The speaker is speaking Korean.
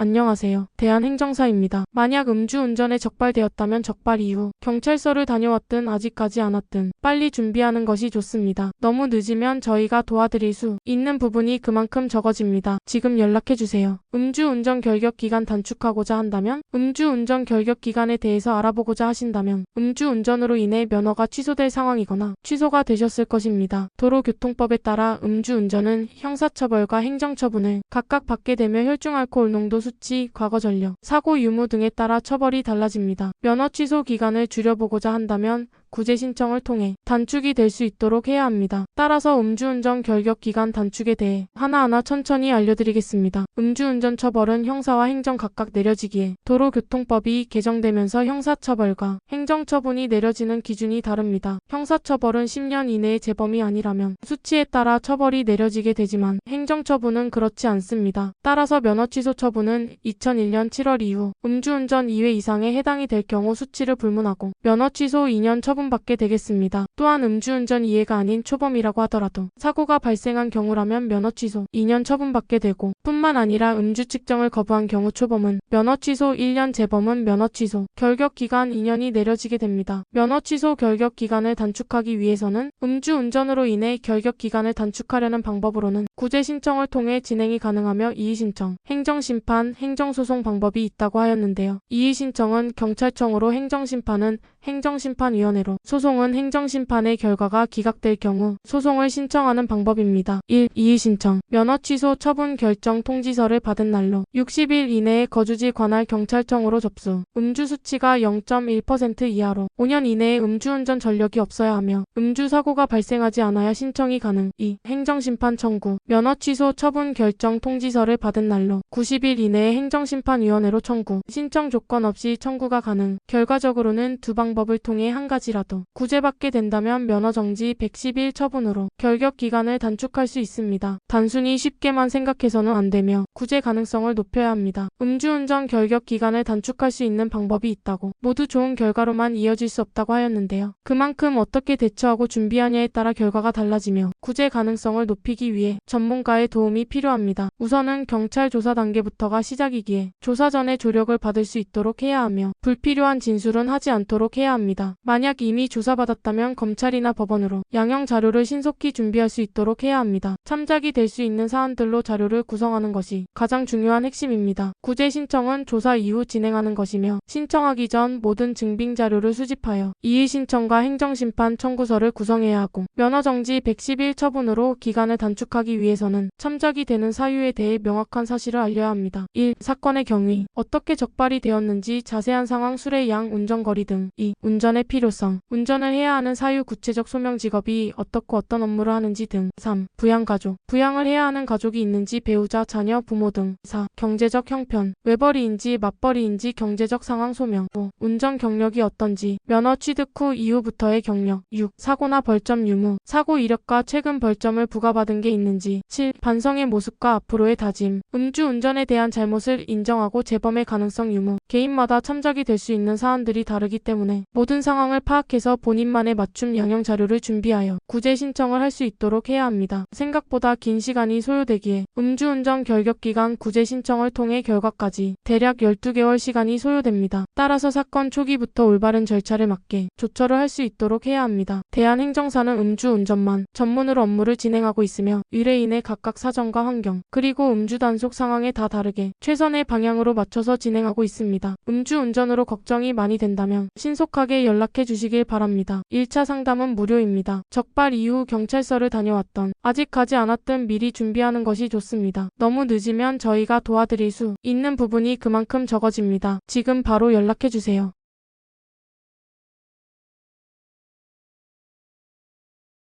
안녕하세요. 대한행정사입니다. 만약 음주운전에 적발되었다면 적발 이후 경찰서를 다녀왔든 아직까지 안 왔든 빨리 준비하는 것이 좋습니다. 너무 늦으면 저희가 도와드릴 수 있는 부분이 그만큼 적어집니다. 지금 연락해주세요. 음주운전 결격기간 단축하고자 한다면, 음주운전 결격기간에 대해서 알아보고자 하신다면, 음주운전으로 인해 면허가 취소될 상황이거나 취소가 되셨을 것입니다. 도로교통법에 따라 음주운전은 형사처벌과 행정처분을 각각 받게 되며 혈중알코올 농도 수치, 과거 전력, 사고 유무 등에 따라 처벌이 달라집니다. 면허 취소 기간을 줄여보고자 한다면 구제 신청을 통해 단축이 될 수 있도록 해야 합니다. 따라서 음주운전 결격 기간 단축에 대해 하나하나 천천히 알려드리겠습니다. 음주운전 처벌은 형사와 행정 각각 내려지기에 도로교통법이 개정되면서 형사처벌과 행정처분이 내려지는 기준이 다릅니다. 형사처벌은 10년 이내의 재범이 아니라면 수치에 따라 처벌이 내려지게 되지만 행정처분은 그렇지 않습니다. 따라서 면허 취소 처분은 2001년 7월 이후 음주운전 2회 이상에 해당이 될 경우 수치를 불문하고 면허 취소 2년 처분받게 되겠습니다. 또한 음주운전 이해가 아닌 초범이라고 하더라도 사고가 발생한 경우라면 면허 취소 2년 처분받게 되고, 뿐만 아니라 음주 측정을 거부한 경우 초범은 면허 취소 1년, 재범은 면허 취소 결격 기간 2년이 내려지게 됩니다. 면허 취소 결격 기간을 단축하기 위해서는 음주운전으로 인해 결격 기간을 단축하려는 방법으로는 구제 신청을 통해 진행이 가능하며 이의신청, 행정심판, 행정소송 방법이 있다고 하였는데요. 이의신청은 경찰청으로, 행정심판은 행정심판위원회로, 소송은 행정심판의 결과가 기각될 경우 소송을 신청하는 방법입니다. 1. 이의신청. 면허 취소 처분 결정 통지서를 받은 날로 60일 이내에 거주지 관할 경찰청으로 접수. 음주 수치가 0.1% 이하로 5년 이내에 음주운전 전력이 없어야 하며 음주 사고가 발생하지 않아야 신청이 가능. 2. 행정심판 청구. 면허 취소 처분 결정 통지서를 받은 날로 90일 이내에 행정심판위원회로 청구. 신청 조건 없이 청구가 가능. 결과적으로는 두 방법을 통해 한 가지라도 구제받게 된다면 면허 정지 110일 처분으로 결격 기간을 단축할 수 있습니다. 단순히 쉽게만 생각해서는 안 되며 구제 가능성을 높여야 합니다. 음주운전 결격 기간을 단축할 수 있는 방법이 있다고 모두 좋은 결과로만 이어질 수 없다고 하였는데요. 그만큼 어떻게 대처하고 준비하냐에 따라 결과가 달라지며 구제 가능성을 높이기 위해 전문가의 도움이 필요합니다. 우선은 경찰 조사 단계부터가 시작이기에 조사 전에 조력을 받을 수 있도록 해야 하며 불필요한 진술은 하지 않도록 해야 합니다. 만약 이미 조사받았다면 검찰이나 법원으로 양형 자료를 신속히 준비할 수 있도록 해야 합니다. 참작이 될 수 있는 사안들로 자료를 구성하는 것이 가장 중요한 핵심입니다. 구제 신청은 조사 이후 진행하는 것이며 신청하기 전 모든 증빙 자료를 수집하여 이의 신청과 행정심판 청구서를 구성해야 하고, 면허 정지 110일 처분으로 기간을 단축하기 위해서는 참작이 되는 사유에 대해 명확한 사실을 알려야 합니다. 1. 사건의 경위, 어떻게 적발이 되었는지 자세한 상황, 술의 양, 운전거리 등. 2. 운전의 필요성, 운전을 해야 하는 사유, 구체적 소명, 직업이 어떻고 어떤 업무를 하는지 등. 3. 부양가족, 부양을 해야 하는 가족이 있는지, 배우자, 자녀, 부모 등. 4. 경제적 형편, 외벌이인지 맞벌이인지 경제적 상황 소명. 5. 운전 경력이 어떤지, 면허 취득 후 이후부터의 경력. 6. 사고나 벌점 유무, 사고 이력과 최근 벌점을 부과받은 게 있는지. 7. 반성의 모습과 앞으로의 다짐, 음주운전에 대한 잘못을 인정하고 재범의 가능성 유무. 개인마다 참작이 될 수 있는 사안들이 다르기 때문에 모든 상황을 파악해서 본인만의 맞춤 양형 자료를 준비하여 구제 신청을 할 수 있도록 해야 합니다. 생각보다 긴 시간이 소요되기에 음주운전 결격기간 구제 신청을 통해 결과까지 대략 12개월 시간이 소요됩니다. 따라서 사건 초기부터 올바른 절차를 맞게 조처를 할 수 있도록 해야 합니다. 대한행정사는 음주운전만 전문으로 업무를 진행하고 있으며 의뢰인의 각각 사정과 환경, 그리고 음주 단속 상황에 다 다르게 최선의 방향으로 맞춰서 진행하고 있습니다. 음주운전으로 걱정이 많이 된다면 신속하게 연락해 주시길 바랍니다. 1차 상담은 무료입니다. 적발 이후 경찰서를 다녀왔던, 아직 가지 않았든 미리 준비하는 것이 좋습니다. 너무 늦으면 저희가 도와드릴 수 있는 부분이 그만큼 적어집니다. 지금 바로 연락해 주세요.